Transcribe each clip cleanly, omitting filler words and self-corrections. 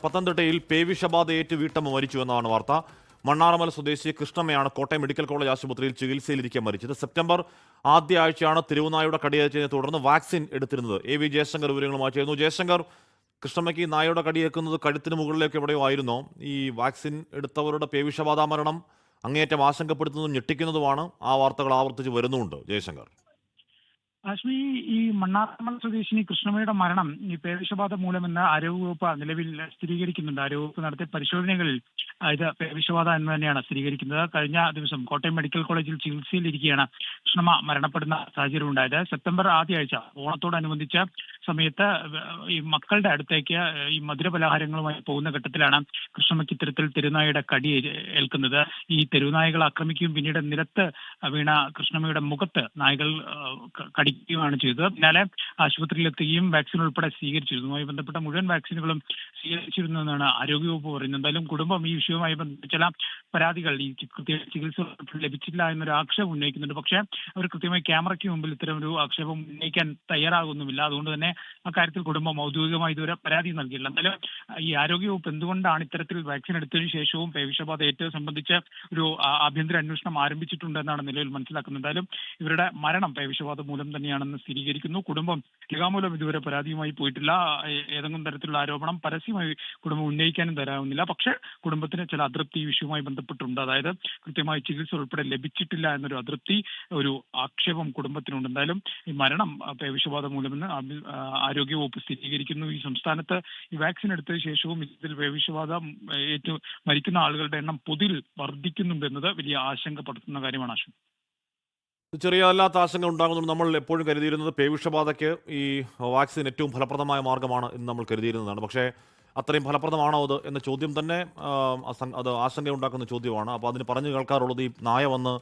പത്തനംതിട്ടയിൽ പേവിഷബാധയേറ്റ് വീട്ടമ്മ മരിച്ചു എന്നാണ് വാർത്ത. മണ്ണാറമല സ്വദേശി കൃഷ്ണമ്മയാണ് കോട്ടയം മെഡിക്കൽ കോളേജ് ആശുപത്രിയിൽ ചികിത്സയിലിരിക്കെ മരിച്ചത്. സെപ്റ്റംബർ ആദ്യ ആഴ്ചയാണ് തിരുവനായുടെ കടിയേറ്റതിനെ തുടർന്ന് വാക്സിൻ എടുത്തിരുന്നത്. എ വി ജയശങ്കർ വിവരങ്ങളുമായി ചേർന്നു. ജയശങ്കർ, കൃഷ്ണമ്മയ്ക്ക് നായയുടെ കടിയേക്കുന്നത് കഴുത്തിന് മുകളിലേക്ക് എവിടെയോ ആയിരുന്നോ? ഈ വാക്സിൻ എടുത്തവരുടെ പേവിഷബാധ മരണം അങ്ങേയറ്റം ആശങ്കപ്പെടുത്തുന്നതും ഞെട്ടിക്കുന്നതുമാണ്. ആ വാർത്തകൾ ആവർത്തിച്ച് വരുന്നുണ്ട്. ജയശങ്കർ, ആശ്മി, ഈ മണ്ണാറമല സ്വദേശിനി കൃഷ്ണമ്മയുടെ മരണം ഈ പേവിഷബാധ മൂലമെന്ന് ആരോഗ്യവകുപ്പ് നിലവിൽ സ്ഥിരീകരിക്കുന്നുണ്ട്. ആരോഗ്യവകുപ്പ് നടത്തിയ പരിശോധനകളിൽ ഇത് പേവിഷബാധ എന്ന് തന്നെയാണ് സ്ഥിരീകരിക്കുന്നത്. കഴിഞ്ഞ ദിവസം കോട്ടയം മെഡിക്കൽ കോളേജിൽ ചികിത്സയിലിരിക്കെയാണ് കൃഷ്ണമ്മ മരണപ്പെടുന്ന സാഹചര്യം ഉണ്ടായത്. സെപ്റ്റംബർ ആദ്യ ആഴ്ച ഓണത്തോടനുബന്ധിച്ച സമയത്ത് ഈ മക്കളുടെ അടുത്തേക്ക് ഈ മധുരപലഹാരങ്ങളുമായി പോകുന്ന ഘട്ടത്തിലാണ് കൃഷ്ണമ്മയ്ക്ക് ഇത്തരത്തിൽ തെരുവുനായയുടെ കടി ഏൽക്കുന്നത്. ഈ തെരുവുനായകൾ ആക്രമിക്കുകയും പിന്നീട് നിലത്ത് വീണ കൃഷ്ണമ്മയുടെ മുഖത്ത് നായകൾ കടിക്കുകയാണ് ചെയ്തത്. പിന്നാലെ ആശുപത്രിയിലെത്തുകയും വാക്സിൻ ഉൾപ്പെടെ സ്വീകരിച്ചിരുന്നു. ഇതുമായി ബന്ധപ്പെട്ട മുഴുവൻ വാക്സിനുകളും സ്വീകരിച്ചിരുന്നു എന്നാണ് ആരോഗ്യവകുപ്പ് പറയുന്നത്. എന്തായാലും കുടുംബം ഈ വിഷയവുമായി ബന്ധപ്പെട്ട ചില പരാതികൾ ഈ കൃത്യ ചികിത്സ ലഭിച്ചില്ല എന്നൊരു ആക്ഷേപം ഉന്നയിക്കുന്നുണ്ട്. പക്ഷേ അവർ കൃത്യമായി ക്യാമറയ്ക്ക് മുമ്പിൽ ഇത്തരം ഒരു ആക്ഷേപം ഉന്നയിക്കാൻ തയ്യാറാകുന്നുമില്ല. അതുകൊണ്ട് തന്നെ അക്കാര്യത്തിൽ കുടുംബം ഔദ്യോഗികമായി ഇതുവരെ പരാതി നൽകിയില്ല. എന്തായാലും ഈ ആരോഗ്യവകുപ്പ് എന്തുകൊണ്ടാണ് ഇത്തരത്തിൽ വാക്സിൻ എടുത്തതിനു ശേഷവും പേവിഷബാധ ഏറ്റവും സംബന്ധിച്ച് ഒരു ആഭ്യന്തര അന്വേഷണം ആരംഭിച്ചിട്ടുണ്ടെന്നാണ് നിലവിൽ മനസ്സിലാക്കുന്നത്. എന്തായാലും ഇവരുടെ മരണം പേവിഷബാധ മൂലം തന്നെയാണെന്ന് സ്ഥിരീകരിക്കുന്നു. കുടുംബം രേഖാമൂലം ഇതുവരെ പരാതിയുമായി പോയിട്ടില്ല. ഏതെങ്കിലും തരത്തിലുള്ള ആരോപണം പരസ്യമായി കുടുംബം ഉന്നയിക്കാനും തരാവുന്നില്ല. പക്ഷേ കുടുംബത്തിന് ചില അതൃപ്തി ഈ വിഷയവുമായി ബന്ധപ്പെട്ടുണ്ട്. അതായത് കൃത്യമായി ചികിത്സ ഉൾപ്പെടെ ലഭിച്ചിട്ടില്ല എന്നൊരു അതൃപ്തി, ഒരു ആക്ഷേപം കുടുംബത്തിനുണ്ട്. എന്തായാലും ഈ മരണം പേവിഷബാധ മൂലമെന്ന് ആരോഗ്യവകുപ്പ് സ്ഥിരീകരിക്കുന്നു. ഈ സംസ്ഥാനത്ത് ഈ വാക്സിൻ എടുത്തതിനു ശേഷവും ഇതിൽ പേവിഷബാധ ഏറ്റു മരിക്കുന്ന ആളുകളുടെ എണ്ണം പൊതുവിൽ വർദ്ധിക്കുന്നുണ്ട് എന്നത് വലിയ ആശങ്കപ്പെടുത്തുന്ന കാര്യമാണ്. ആശങ്ക ചെറിയ അല്ലാത്ത ആശങ്ക ഉണ്ടാകുന്നുണ്ട്. നമ്മൾ എപ്പോഴും കരുതിയിരുന്നത് പേവിഷബാധയ്ക്ക് ഈ വാക്സിൻ ഏറ്റവും ഫലപ്രദമായ മാർഗ്ഗമാണ് എന്ന് നമ്മൾ കരുതിയിരുന്നതാണ്. പക്ഷേ അത്രയും ഫലപ്രദമാണോ അത് എന്ന ചോദ്യം തന്നെ അത് ആശങ്ക ഉണ്ടാക്കുന്ന ചോദ്യമാണ്. അപ്പോൾ അതിന് പറഞ്ഞു കേൾക്കാറുള്ളത്, ഈ നായ വന്ന്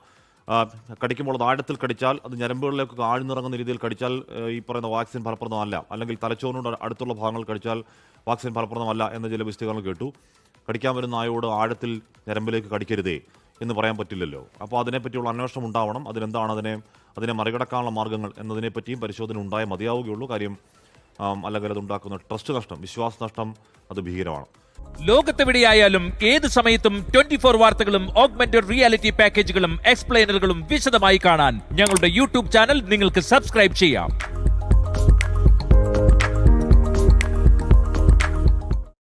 കടിക്കുമ്പോൾ അത് ആഴത്തിൽ കടിച്ചാൽ, അത് ഞരമ്പുകളിലേക്ക് ആഴ്ന്നിറങ്ങുന്ന രീതിയിൽ കടിച്ചാൽ ഈ പറയുന്ന വാക്സിൻ ഫലപ്രദമല്ല, അല്ലെങ്കിൽ തലച്ചോറിനോട് അടുത്തുള്ള ഭാഗങ്ങൾ കടിച്ചാൽ വാക്സിൻ ഫലപ്രദമല്ല എന്ന ചില വിശദീകരണം കേട്ടു. കടിക്കാൻ വരുന്ന നായോട് ആഴത്തിൽ ഞരമ്പിലേക്ക് കടിക്കരുതേ എന്ന് പറയാൻ പറ്റില്ലല്ലോ. അപ്പോൾ അതിനെപ്പറ്റിയുള്ള അന്വേഷണം ഉണ്ടാവണം. അതിനെന്താണ് അതിനെ മറികടക്കാനുള്ള മാർഗ്ഗങ്ങൾ എന്നതിനെപ്പറ്റിയും പരിശോധന ഉണ്ടായേ മതിയാവുകയുള്ളൂ. കാര്യം അല്ലെങ്കിൽ അതുണ്ടാക്കുന്ന ട്രസ്റ്റ് നഷ്ടം, വിശ്വാസ നഷ്ടം, അത് ഭീകരമാണ്. ലോകത്തെവിടെയായാലും ഏത് സമയത്തും 24 വാർത്തകളും ഓഗ്മെന്റഡ് റിയാലിറ്റി പാക്കേജുകളും എക്സ്പ്ലെയിനറുകളും വിശദമായി കാണാൻ ഞങ്ങളുടെ യൂട്യൂബ് ചാനൽ നിങ്ങൾക്ക് സബ്സ്ക്രൈബ് ചെയ്യാം.